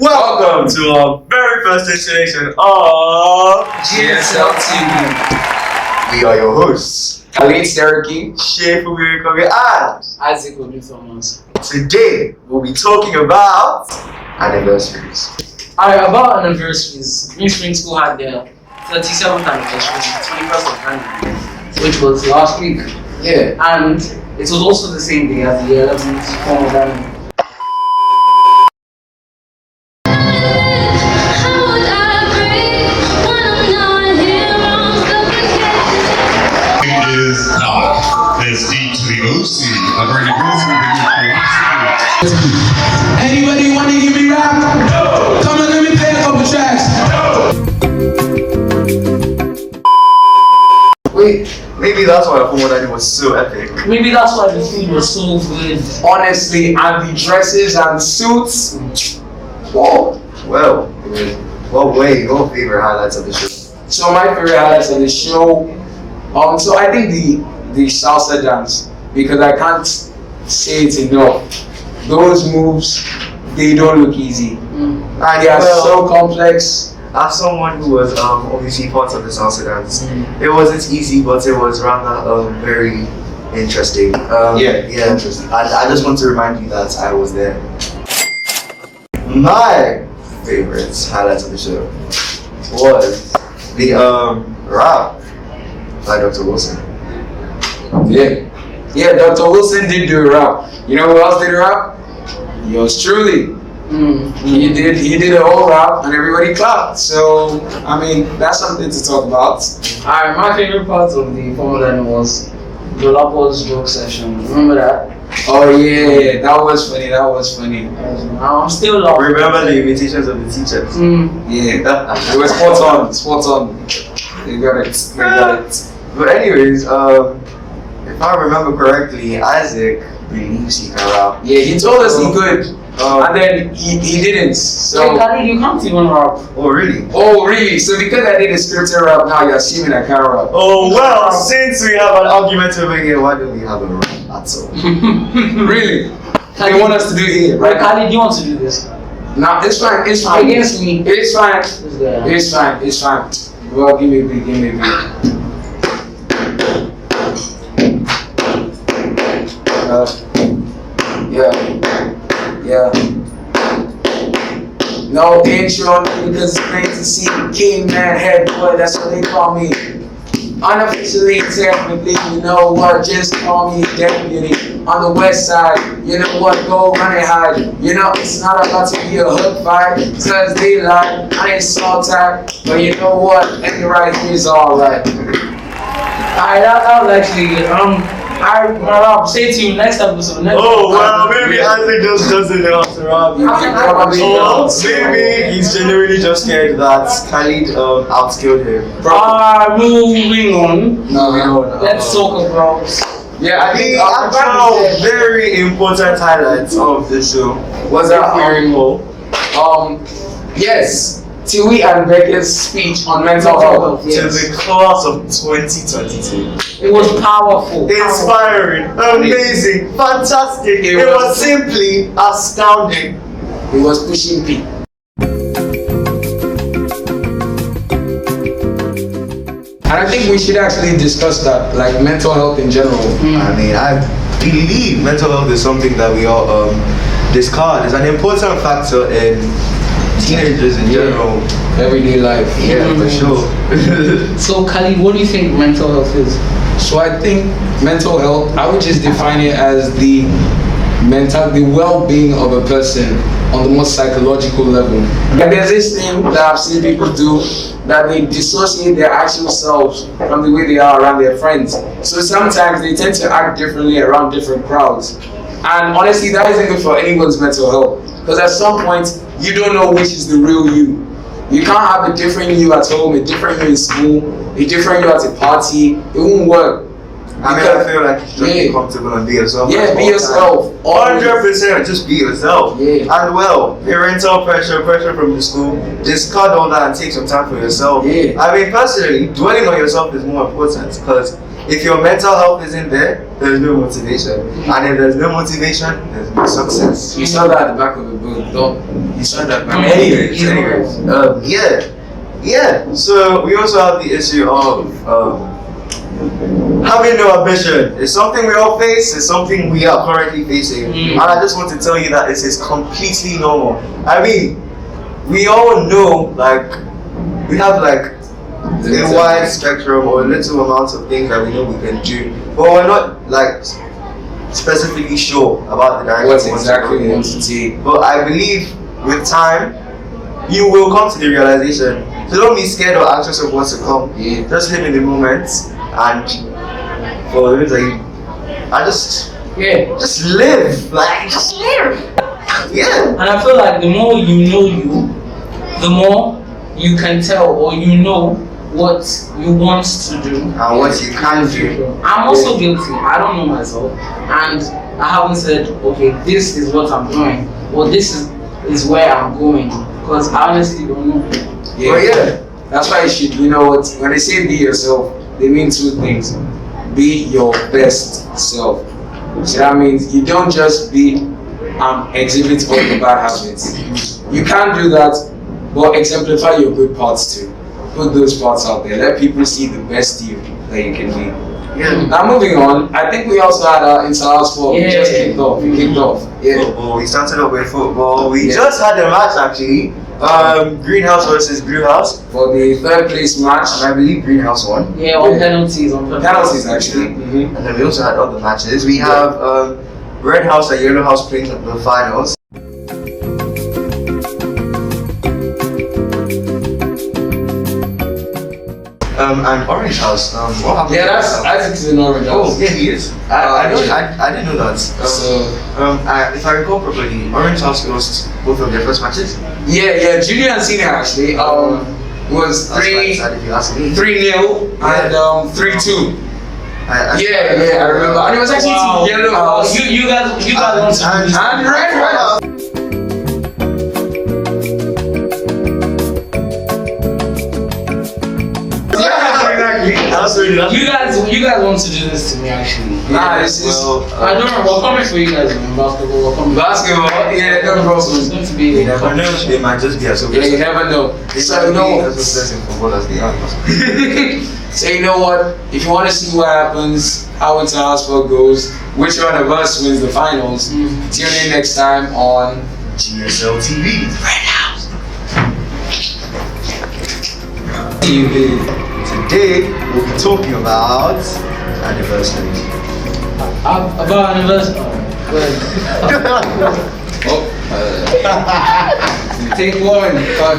Welcome to our very first installation of GSLtv. We are your hosts, Khalid, Seyifunmi, and Isaac will do Thomas. Today we'll be talking about anniversaries. Alright, about anniversaries, Greensprings School had their 37th anniversary, 21st of January, which was last week. Yeah. And it was also the same day as the 11th form of January. There's D to the OC. Anybody want to hear me rap? No. Come on, let me play a couple tracks. No. Wait, maybe that's why Form 1 was so epic. Maybe that's why the food was so good. Honestly, and the dresses and suits. Whoa. Well, what favorite highlights of the show? So my favorite highlights of the show. So I think the salsa dance, because I can't say it enough. Those moves, they don't look easy. And they are so complex. As someone who was obviously part of the salsa dance, it wasn't easy, but it was rather very interesting. Interesting. I just want to remind you that I was there. My favorite highlights of the show was the rap by Dr. Wilson. Yeah, Dr. Wilson did do a rap. You know who else did a rap? Yours truly. He did a whole rap and everybody clapped. So I mean, that's something to talk about. Alright, my favorite part of the Form 1 was the Lapo's joke session. Remember that? Oh yeah, that was funny. I'm still laughing. Remember the imitations of the teachers? Yeah, it was spot on. You got it. But anyways, if I remember correctly, Isaac believes he can rap. Yeah, he told us he could, and then he didn't. So Khalid, you can't even rap. Oh really? Oh really? So because I did a scripted rap, now you're assuming I can't rap? Oh well, since we have an argument over here, why don't we have a rap? That's all. Really? They want us to do it here, Right, right? Khalid, you want to do this? Nah, it's fine. Against me. It's fine. Well, give me a beat. Yeah. No intro because it's great to see the king, man, head boy, that's what they call me. Unofficially, technically, you know what, just call me deputy. On the west side, you know what, go run and hide. You know, it's not about to be a hook fight, cause they lie, I ain't so tight. But you know what, any right here is alright. Alright, that was actually I'll say to you next episode. Maybe Isaac just doesn't know how to rap. Maybe he's genuinely just scared that Khalid outskilled him. Moving on. No. Let's talk about. Yeah, I think about very important highlights of the show was that yes, Tiwi and Becca's speech on mental health. To the class of 2022. It was powerful. Inspiring, amazing, fantastic. It was simply astounding. It was pushing P. And I think we should actually discuss that, like mental health in general. I mean, I believe mental health is something that we all discard. It's an important factor in teenagers in general. Everyday life. Yeah, for sure. So Khalid, what do you think mental health is? So I think mental health, I would just define it as the well-being of a person on the most psychological level. And there's this thing that I've seen people do, that they dissociate their actual selves from the way they are around their friends. So sometimes they tend to act differently around different crowds. And honestly, that isn't good for anyone's mental health. Because at some point, you don't know which is the real you. You can't have a different you at home, a different you in school, a different you at a party. It won't work. I feel like you should be comfortable and be yourself. Yeah, be yourself. 100%, just be yourself. Yeah. And parental pressure from the school, discard all that and take some time for yourself. Yeah. I mean, personally, dwelling on yourself is more important because if your mental health isn't there, there's no motivation. And if there's no motivation, there's no success. You saw that at the back of the book, though. You saw that back. Anyways, yeah. So we also have the issue of having no ambition. It's something we all face. It's something we are currently facing. And I just want to tell you that it is completely normal. I mean, we all know, like, we have like a wide spectrum or little amounts of things that we know we can do, but we're not like specifically sure about the direction. What exactly we want to take. But I believe with time, you will come to the realization. So don't be scared or anxious of what's to come. Yeah. Just live in the moment, and for the like, just live, like just live. Yeah. And I feel like the more you know you, the more you can tell or you know what you want to do And what you can do. I'm also guilty. I don't know myself, and I haven't said, okay, this is what I'm doing, or this is where I'm going, because I honestly don't know. Yeah. That's why you should, you know what, when they say be yourself, they mean two things. Be your best self. So that means you don't just exhibit all the bad habits. You can't do that, but exemplify your good parts too. Put those parts out there. Let people see the best you that you can be. Yeah. Now moving on, I think we also had our inter-house sport. We just kicked off. Yeah. Football. We started off with football. We just had a match actually. Greenhouse versus Blue House For the third place match. and I believe Greenhouse won. Yeah, on penalties, Penalties actually. And then we also had other matches. We have Red House and Yellow House playing the finals. And Orange House. What happened? Yeah, that's Isaac's in Orange House. Oh, yeah, he is. I didn't know that. If I recall properly, Orange House lost both of their first matches. Yeah, junior and senior actually. Was That's quite sad if you ask me. 3-0 and 3-2. I remember. And it was actually Yellow House. You guys want to And Red House. You guys want to do this to me actually. Nah, this is I don't know. We're coming for you guys in basketball. We're coming. basketball. Yeah, no problem. It's going to be. You never know, they might just be as Yeah, you never know. So you know. as football as they are. So you know what? If you want to see what happens, how inter-house sport goes, which one of us wins the finals, tune in next time on GSLtv. Red House. Today we'll be talking about anniversaries. About anniversary. Take one. Cut.